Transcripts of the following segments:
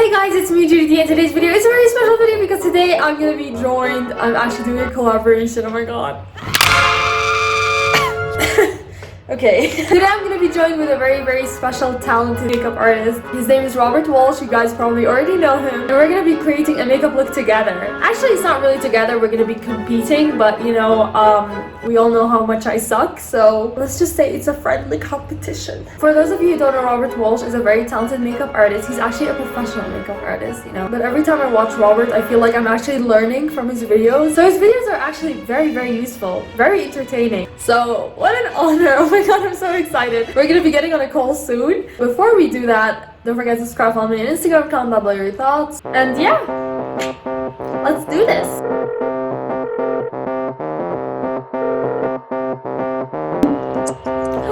Hey guys, it's me Judy, and today's video is a very special video because today I'm gonna be joined. I'm actually doing a collaboration. Oh my god. Okay, today I'm gonna be joined with a very special talented makeup artist. His name is Robert Welsh. You guys probably already know him. And we're gonna be creating a makeup look together. Actually, it's not really together. We're gonna be competing, but you know, we all know how much I suck. So let's just say it's a friendly competition. For those of you who don't know, Robert Welsh is a very talented makeup artist. He's actually a professional makeup artist, you know. But every time I watch Robert, I feel like I'm actually learning from his videos. So his videos are actually very useful, very entertaining. So what an honor. Oh my god, I'm so excited. We're gonna be getting on a call soon. Before we do that, don't forget to subscribe, follow me on Instagram, comment down below your thoughts. And yeah, let's do this.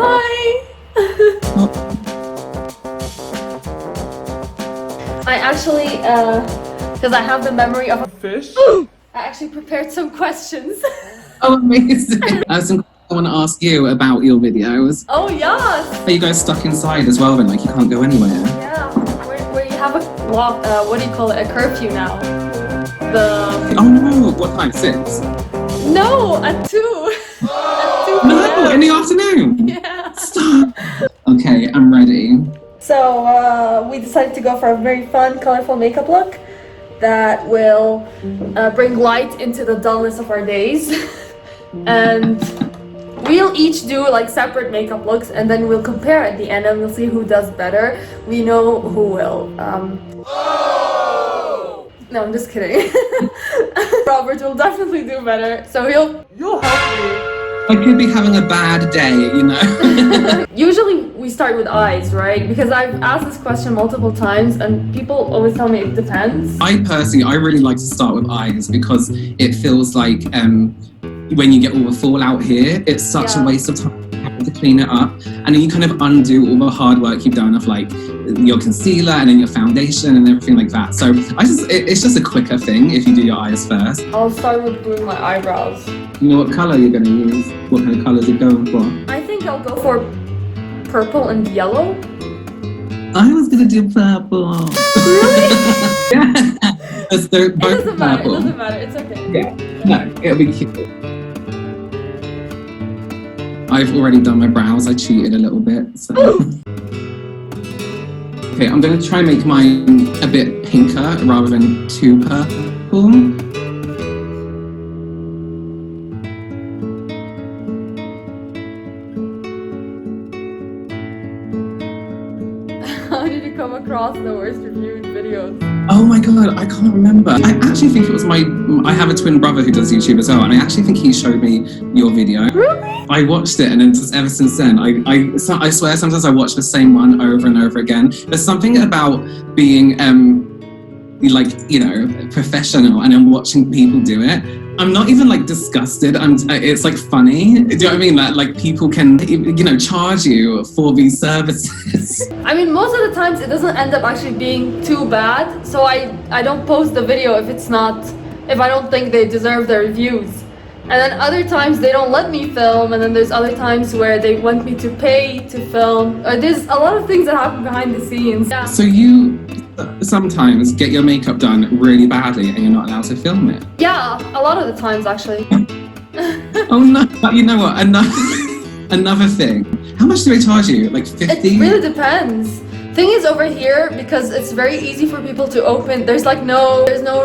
Hi. I actually, because I have the memory of a fish, I actually prepared some questions. Oh, amazing. I want to ask you about your videos. Oh, yes. Are you guys stuck inside as well then? Like you can't go anywhere? Yeah, where you have a lock, what do you call it? A curfew now. Oh no, what time? 6? No, at 2. At 2 No, in the afternoon? Yeah. Stop. Okay, I'm ready. So, we decided to go for a very fun, colorful makeup look that will bring light into the dullness of our days. And we'll each do like separate makeup looks and then we'll compare at the end and we'll see who does better. We know who will. No, I'm just kidding. Robert will definitely do better, so you'll help me. I could be having a bad day, you know. Usually we start with eyes, right? Because I've asked this question multiple times and people always tell me it depends. I really like to start with eyes because it feels like when you get all the fallout here, it's such a waste of time to clean it up, and then you kind of undo all the hard work you've done of like your concealer and then your foundation and everything like that. So it's just a quicker thing if you do your eyes first. I'll start with doing my eyebrows. You know what colour you're going to use? What kind of colours you're going for? I think I'll go for purple and yellow. I was going to do purple. Really? Yeah. They're both It doesn't matter. purple. It doesn't matter. It's okay. Yeah. No, it'll be cute. I've already done my brows. I cheated a little bit. So. Okay, I'm going to try and make mine a bit pinker rather than too purple. How did you come across the worst reviewed videos? Oh my god, I can't remember. I actually think it was I have a twin brother who does YouTube as well, and I actually think he showed me your video. Really? I watched it, and then just ever since then, I swear sometimes I watch the same one over and over again. There's something about being like, you know, professional and then watching people do it. I'm not even like disgusted. It's like funny. Do you know what I mean? That like people can, you know, charge you for these services. I mean, most of the times it doesn't end up actually being too bad. So I don't post the video if I don't think they deserve the reviews. And then other times they don't let me film, and then there's other times where they want me to pay to film. There's a lot of things that happen behind the scenes. Yeah. So you sometimes get your makeup done really badly and you're not allowed to film it? Yeah, a lot of the times actually. Oh no, but you know what, another thing. How much do they charge you? Like 50? It really depends. Thing is, over here, because it's very easy for people to open, there's no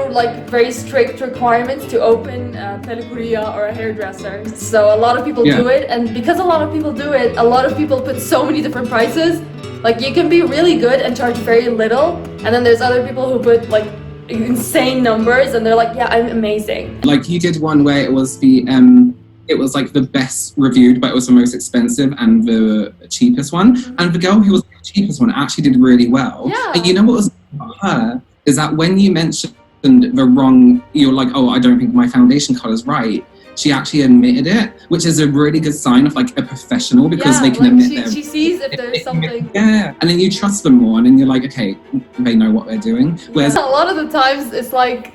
like very strict requirements to open a peluqueria or a hairdresser. So a lot of people do it, and because a lot of people do it, a lot of people put so many different prices. Like you can be really good and charge very little, and then there's other people who put like insane numbers and they're like, yeah, I'm amazing. Like you did one where it was it was like the best reviewed, but it was the most expensive and the cheapest one. And the girl who was the cheapest one actually did really well. Yeah. And you know what was about her is that when you mentioned the wrong, you're like, oh, I don't think my foundation color's right. She actually admitted it, which is a really good sign of like a professional, because they can admit she sees if there's something. Yeah, and then you trust them more, and then you're like, okay, they know what they're doing. Whereas a lot of the times it's like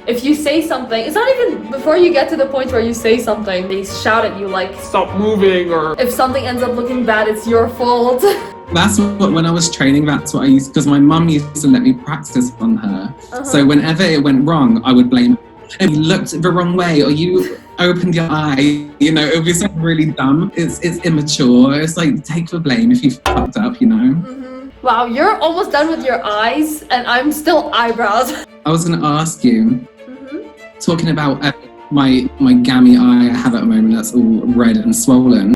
if you say something, it's not even before you get to the point where you say something, they shout at you like, stop moving, or if something ends up looking bad, it's your fault. That's what, when I was training, that's what I used, because my mum used to let me practice on her. So whenever it went wrong, I would blame her. And you looked the wrong way, or you opened your eye, you know, it would be something really dumb. It's immature. It's like, take the blame if you fucked up, you know? Wow, you're almost done with your eyes, and I'm still eyebrows. I was going to ask you, talking about my gammy eye I have at the moment that's all red and swollen.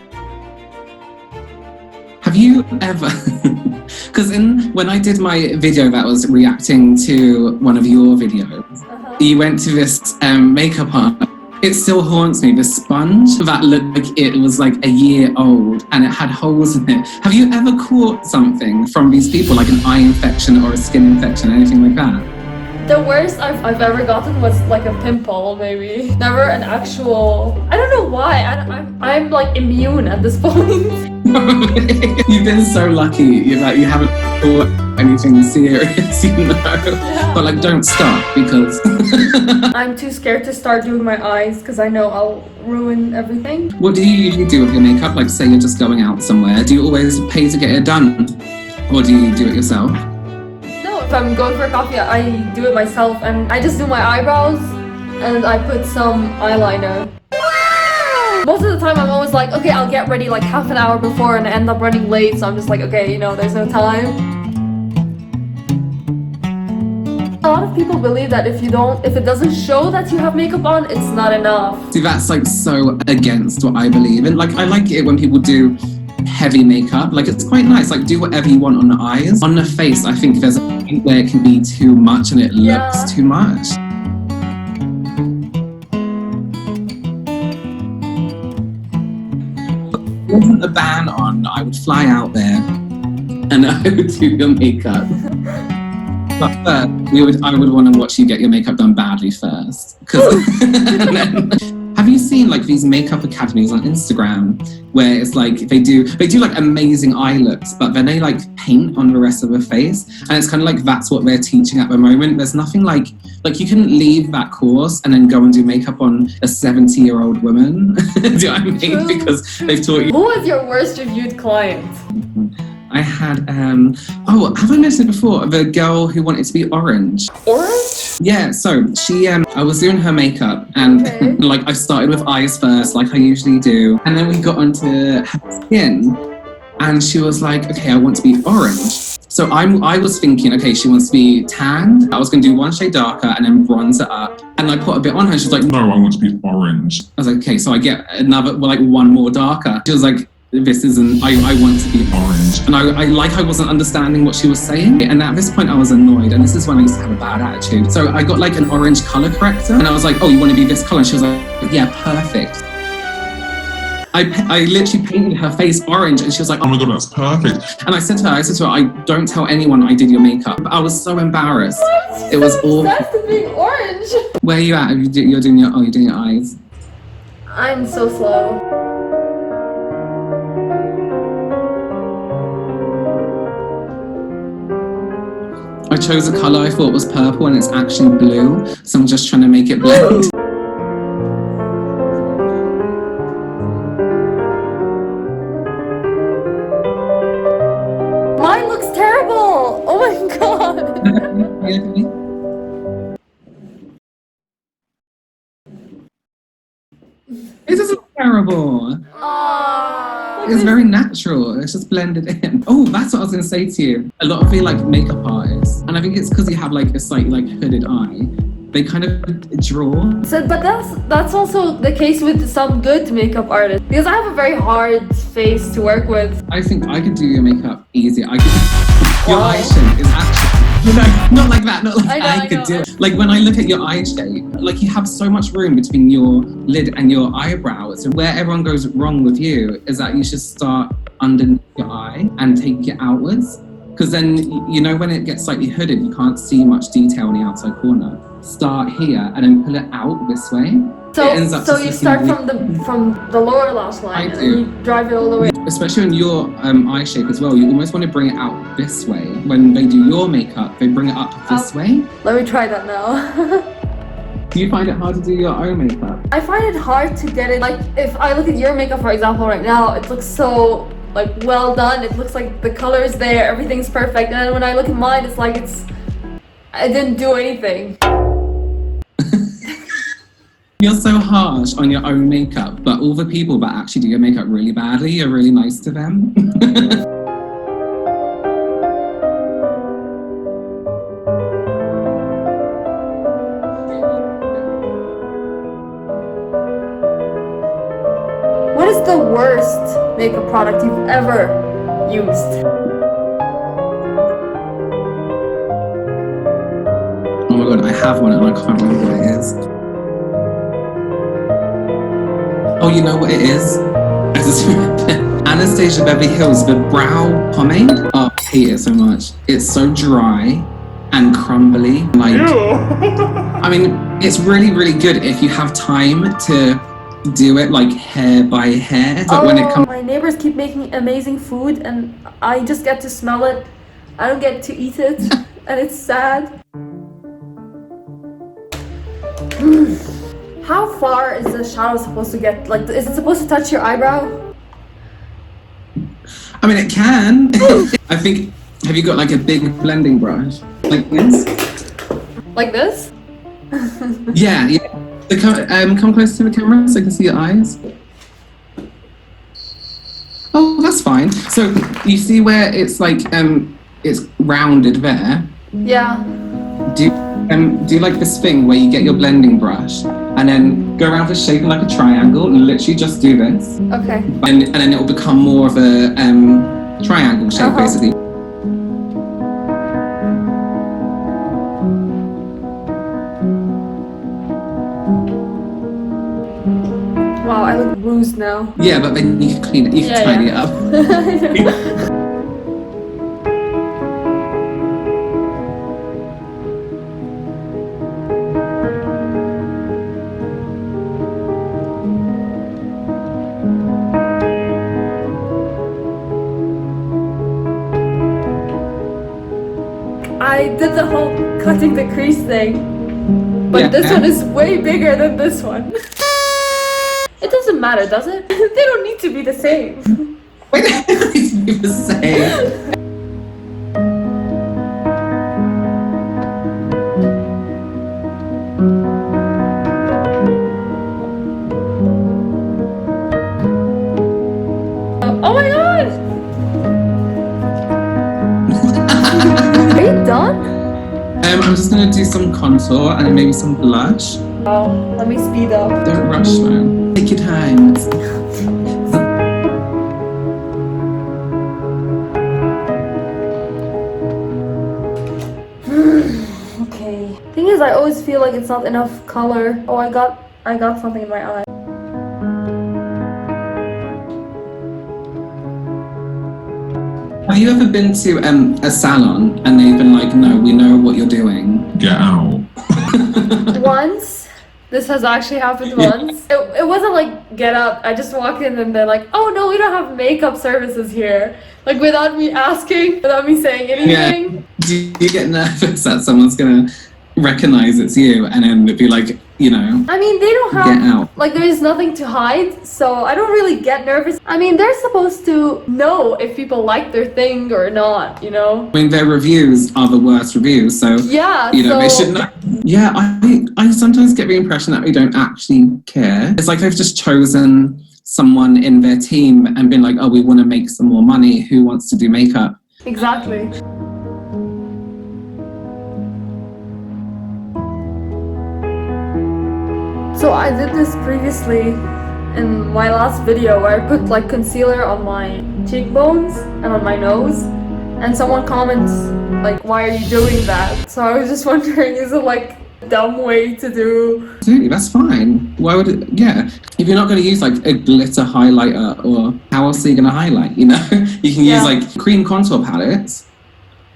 Have you ever, because when I did my video that was reacting to one of your videos, you went to this makeup art. It still haunts me, the sponge that looked like it was like a year old and it had holes in it. Have you ever caught something from these people, like an eye infection or a skin infection, anything like that? The worst I've ever gotten was like a pimple, maybe. Never an actual, I don't know why, I'm like immune at this point. You've been so lucky that you haven't caught anything serious, you know? Yeah. But like, don't stop, because I'm too scared to start doing my eyes because I know I'll ruin everything. What do you usually do with your makeup? Like, say you're just going out somewhere, do you always pay to get it done? Or do you do it yourself? If I'm going for a coffee, I do it myself, and I just do my eyebrows and I put some eyeliner. Most of the time I'm always like, okay, I'll get ready like half an hour before and I end up running late, so I'm just like, okay, you know, there's no time. A lot of people believe that if it doesn't show that you have makeup on, it's not enough. See, that's like so against what I believe in. Like, I like it when people do heavy makeup, like it's quite nice, like do whatever you want on the eyes. On the face, I think there's a point where it can be too much and it looks too much. If there wasn't a ban on, I would fly out there and I would do your makeup. But first, I would want to watch you get your makeup done badly first. Have you seen like these makeup academies on Instagram where it's like they do like amazing eye looks, but then they like paint on the rest of the face, and it's kind of like that's what they're teaching at the moment. There's nothing like you can leave that course and then go and do makeup on a 70-year-old woman. Do you know what I mean? True. Because they've taught you. Who was your worst reviewed client? I had have I mentioned it before? The girl who wanted to be orange. Orange? Yeah, so she I was doing her makeup and like I started with eyes first, like I usually do, and then we got onto her skin and she was like, okay, I want to be orange. So I was thinking, okay, she wants to be tanned. I was gonna do one shade darker and then bronze it up. And I put a bit on her. She's like, no, I want to be orange. I was like, okay, so I get another, like one more darker. She was like, this isn't, I want to be orange. And I wasn't understanding what she was saying. And at this point I was annoyed, and this is when I used to have a bad attitude. So I got like an orange color corrector and I was like, oh, you want to be this color? And she was like, yeah, perfect. I literally painted her face orange and she was like, oh my God, that's perfect. And I said to her, I don't tell anyone I did your makeup. I was so embarrassed. What? It was awful. Obsessed with being orange. Where are you at? You're doing your eyes. I'm so slow. I chose a colour I thought was purple and it's actually blue, so I'm just trying to make it blend. Mine looks terrible! Oh my God! It doesn't look terrible. It's very natural. It's just blended in. Oh, that's what I was going to say to you. A lot of the like makeup artists, and I think it's because you have like a slightly like hooded eye, they kind of draw. So, but that's also the case with some good makeup artists, because I have a very hard face to work with. I think I could do your makeup easier. Your eye shape is actually, not like that, not like I could do it. Like when I look at your eye shape, like you have so much room between your lid and your eyebrows. And where everyone goes wrong with you is that you should start underneath your eye and take it outwards. Because then, you know, when it gets slightly hooded, you can't see much detail on the outside corner. Start here and then pull it out this way. So you start from the lower lash line and you drive it all the way. Especially in your eye shape as well, you almost want to bring it out this way. When they do your makeup, they bring it up this way. Let me try that now. Do you find it hard to do your own makeup? I find it hard to get it. Like if I look at your makeup, for example, right now, it looks so like well done. It looks like the color's there, everything's perfect. And then when I look at mine, it's like I didn't do anything. You're so harsh on your own makeup, but all the people that actually do your makeup really badly, you're really nice to them. What is the worst makeup product you've ever used? Oh my god, I have one and I can't remember what it is. Oh, you know what it is? I just remember. Anastasia Beverly Hills, the brow pomade. Oh, I hate it so much. It's so dry and crumbly. Like, I mean, it's really, really good if you have time to do it like hair by hair. But when it comes, my neighbors keep making amazing food, and I just get to smell it. I don't get to eat it, and it's sad. How far is the shadow supposed to get? Like, is it supposed to touch your eyebrow? I mean, it can. I think, have you got like a big blending brush? Like this? Like this? Yeah, yeah. Come close to the camera so I can see your eyes. Oh, that's fine. So you see where it's like, it's rounded there? Yeah. Do like this thing where you get your blending brush and then go around the shape like a triangle and literally just do this. Okay. And then it will become more of a triangle shape, basically. Wow, I look bruised now. Yeah, but then you can clean it, you can tidy it up. I did the whole cutting the crease thing, but this one is way bigger than this one. It doesn't matter, does it? They don't need to be the same. Wait, they don't need to be the same. Oh my god! Are you done? I'm just gonna do some contour and then maybe some blush. Oh, let me speed up. Don't rush, man. Take your time. Okay. Thing is, I always feel like it's not enough color. Oh, I got something in my eye. Have you ever been to a salon and they've been like, no, we know what you're doing? Get out. Once. This has actually happened once. It wasn't like get up. I just walked in and they're like, oh no, we don't have makeup services here. Like without me asking, without me saying anything. Yeah. Do you get nervous that someone's gonna recognize it's you and then be like, you know, I mean, they don't get have, out. like there is nothing to hide, so I don't really get nervous. I mean, they're supposed to know if people like their thing or not, you know? I mean, their reviews are the worst reviews, so Yeah, you know, they so should know. Yeah, I sometimes get the impression that they don't actually care. It's like they've just chosen someone in their team and been like, oh, we want to make some more money. Who wants to do makeup? exactly. So I did this previously in my last video where I put like concealer on my cheekbones and on my nose, and someone comments like, why are you doing that? So I was just wondering, is it like a dumb way to do? Absolutely, that's fine. Why would it? Yeah, if you're not going to use like a glitter highlighter, or how else are you going to highlight? You know, you can use like cream contour palettes.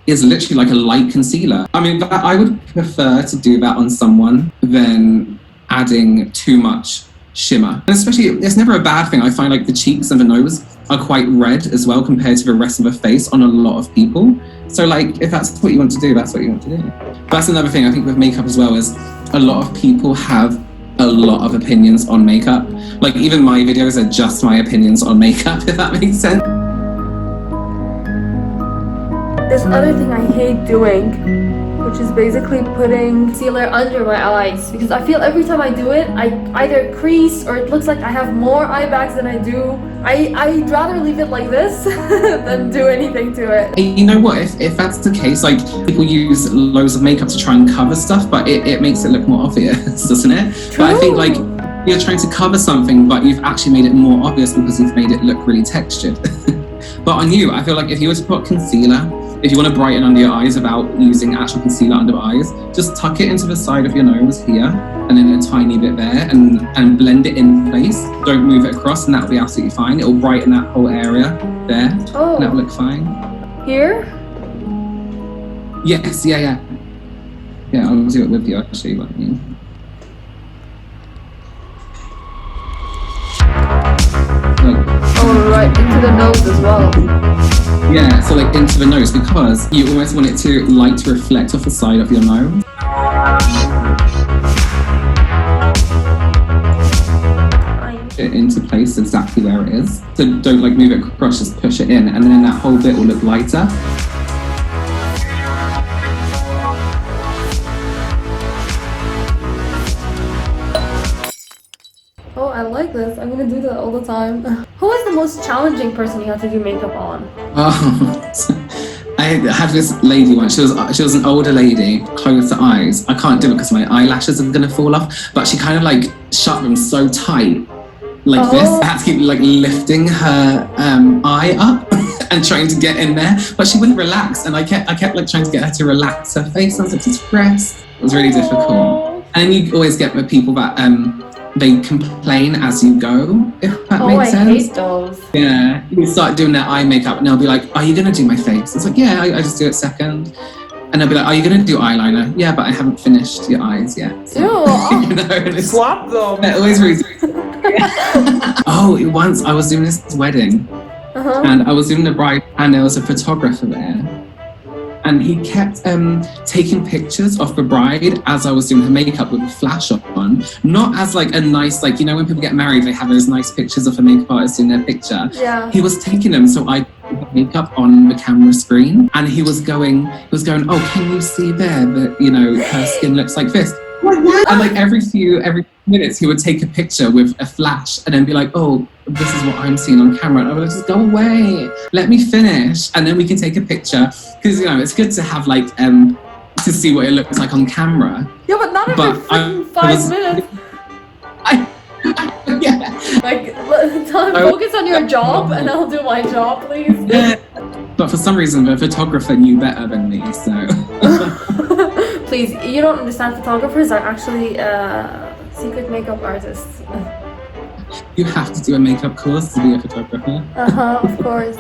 Is literally like a light concealer. I mean, I would prefer to do that on someone than adding too much shimmer. And especially, it's never a bad thing. I find like the cheeks and the nose are quite red as well compared to the rest of the face on a lot of people. So like, if that's what you want to do, that's what you want to do. But that's another thing I think with makeup as well, is a lot of people have a lot of opinions on makeup. Like even my videos are just my opinions on makeup, if that makes sense. this other thing I hate doing, which is basically putting concealer under my eyes, because I feel every time I do it, I either crease or it looks like I have more eye bags than I do. I'd rather leave it like this than do anything to it. You know what, if that's the case, like people use loads of makeup to try and cover stuff, but it makes it look more obvious, doesn't it? True. But I think like you're trying to cover something, but you've actually made it more obvious because you've made it look really textured. But on you, I feel like if you were to put concealer, if you want to brighten under your eyes without using actual concealer under eyes, just tuck it into the side of your nose here, and then a tiny bit there, and blend it in place. Don't move it across, and that'll be absolutely fine. It'll brighten that whole area there, and that'll look fine. Here? Yes, yeah. Yeah, I'll do it with you, I'll show you what I mean. Oh, right, into the nose as well. Yeah, so like into the nose, because you almost want it to light to reflect off the side of your nose. It into place exactly where it is. So don't like move it across, just push it in, and then that whole bit will look lighter. Oh, I like this. I'm gonna do that all the time. Who is the most challenging person you have to do makeup on? Oh, I had this lady once. She was an older lady, closed the eyes. I can't do it because my eyelashes are gonna fall off. But she kind of like shut them so tight, like this. I had to keep like lifting her eye up and trying to get in there, but she wouldn't relax. And I kept like trying to get her to relax her face. I was like, just rest. It was really difficult. And you always get the people that they complain as you go, if that makes sense. I hate those. Yeah, you start doing their eye makeup and they'll be like, are you gonna do my face? It's like, yeah, I just do it second. And they'll be like, are you gonna do eyeliner? Yeah, but I haven't finished your eyes yet. So, you know, swap them. They're always really Oh, once I was doing this wedding and I was doing the bride, and there was a photographer there. And he kept taking pictures of the bride as I was doing her makeup with a flash on. Not as like a nice, like, you know, when people get married, they have those nice pictures of a makeup artist in their picture. Yeah. He was taking them so I could put makeup on the camera screen. And he was going, oh, can you see there that, you know, her skin looks like this? And like every few minutes, he would take a picture with a flash and then be like, oh, this is what I'm seeing on camera. And I would just go away, let me finish, and then we can take a picture. Because, you know, it's good to have like, to see what it looks like on camera. Yeah, but not every freaking 5 minutes. Yeah. Like, focus on your job and I'll do my job, please. Yeah. But for some reason, the photographer knew better than me, so. Please, you don't understand, photographers are actually secret makeup artists. You have to do a makeup course to be a photographer. Of course.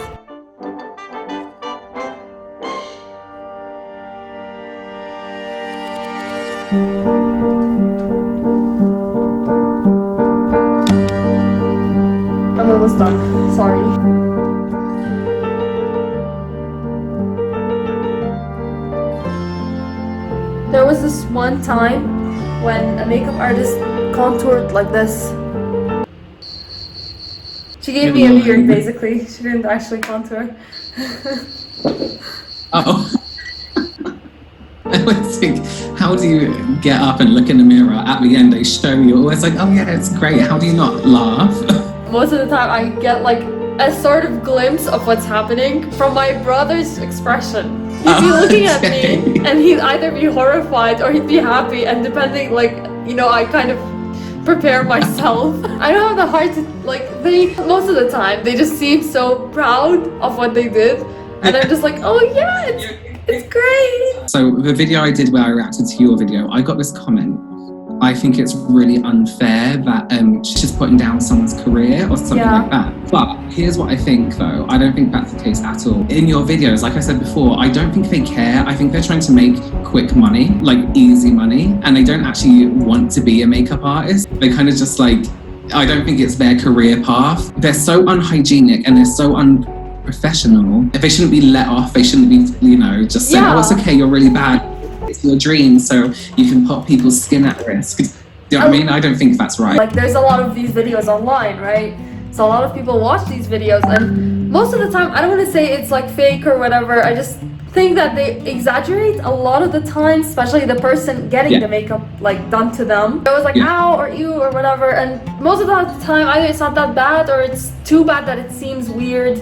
I'm almost done. Sorry. There was this one time when a makeup artist contoured like this. She gave me a beard, basically. She didn't actually contour. Oh. I always think, how do you get up and look in the mirror? At the end, they show you. Always like, oh yeah, it's great. How do you not laugh? Most of the time, I get like a sort of glimpse of what's happening from my brother's expression. He'd be looking at me, and he'd either be horrified or he'd be happy, and depending, like, you know, I kind of prepare myself. I don't have the heart to, like, most of the time, they just seem so proud of what they did, and I'm just like, oh yeah, it's great. So the video I did where I reacted to your video, I got this comment. I think it's really unfair that she's putting down someone's career or something like that. But here's what I think though, I don't think that's the case at all. In your videos, like I said before, I don't think they care. I think they're trying to make quick money, like easy money, and they don't actually want to be a makeup artist. They kind of just like, I don't think it's their career path. They're so unhygienic and they're so unprofessional. They shouldn't be let off. They shouldn't be, you know, just saying, oh, it's okay, you're really bad. It's your dream, so you can put people's skin at risk. Do you know what I mean? I don't think that's right. Like, there's a lot of these videos online, right? So a lot of people watch these videos, and most of the time, I don't want to say it's like fake or whatever. I just think that they exaggerate a lot of the time, especially the person getting the makeup like done to them. It was like ow or ew or whatever, and most of the time either it's not that bad or it's too bad that it seems weird.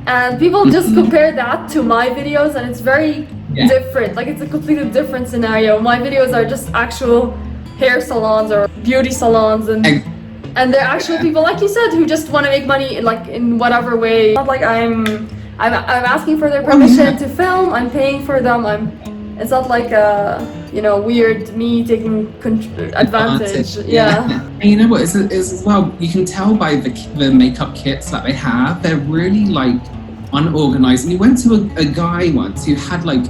And people just compare that to my videos, and it's very different. Like, it's a completely different scenario. My videos are just actual hair salons or beauty salons, and they're actual people, like you said, who just want to make money like in whatever way. Not like I'm asking for their permission to film. I'm paying for them. It's not like you know, weird me taking advantage. Yeah. And you know what? Is as well. You can tell by the makeup kits that they have. They're really like unorganized. And we went to a guy once who had like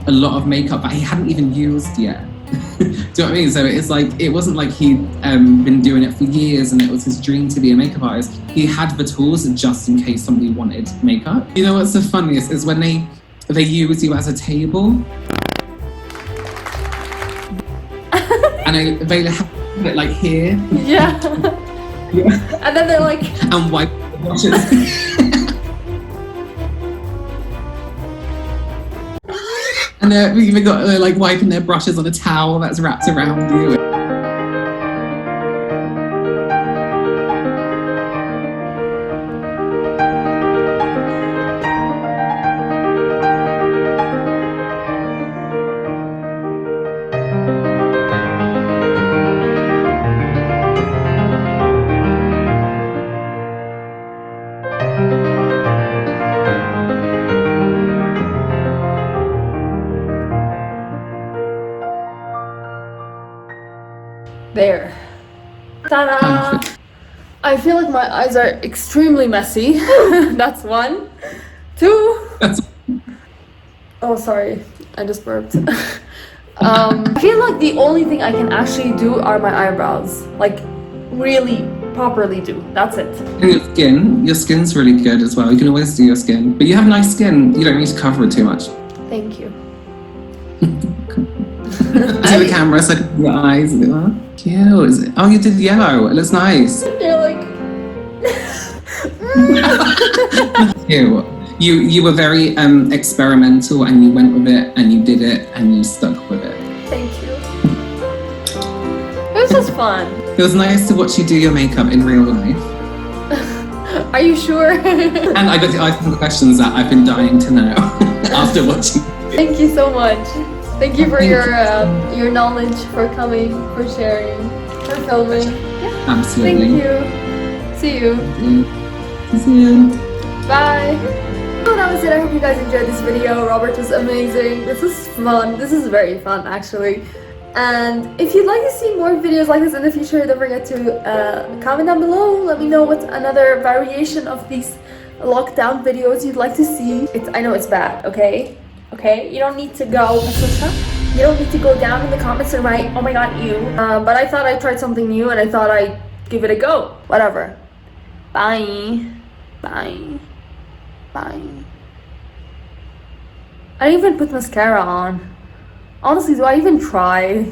a lot of makeup that he hadn't even used yet. Do you know what I mean? So it's like, it wasn't like he'd been doing it for years and it was his dream to be a makeup artist. He had the tools just in case somebody wanted makeup. You know what's the funniest is when they use you as a table. And they have it like here. Yeah. And then they're like... And wipe the brushes. And they're even they're like wiping their brushes on a towel that's wrapped around you. There. Ta-da! I feel like my eyes are extremely messy. That's one. Two. Oh, sorry. I just burped. I feel like the only thing I can actually do are my eyebrows. Like, really properly do. That's it. And your skin's really good as well. You can always do your skin. But you have nice skin. You don't need to cover it too much. Thank you. To the camera, so your eyes. Cute. Oh, you did yellow. It looks nice. You're like... Cute. You were very experimental, and you went with it, and you did it, and you stuck with it. Thank you. It was just fun. It was nice to watch you do your makeup in real life. Are you sure? And I got to ask some questions that I've been dying to know after watching. Thank you so much. Thank you for your knowledge, for coming, for sharing, for filming. Yeah. Absolutely. Thank you. See you. See you. Bye. So that was it. I hope you guys enjoyed this video. Robert was amazing. This is fun. This is very fun, actually. And if you'd like to see more videos like this in the future, don't forget to comment down below. Let me know what another variation of these lockdown videos you'd like to see. I know it's bad, okay? Okay, you don't need to go, you don't need to go down in the comments and write, oh my god, ew. But I thought I tried something new and I thought I'd give it a go. Whatever. Bye. Bye. Bye. I didn't even put mascara on. Honestly, do I even try?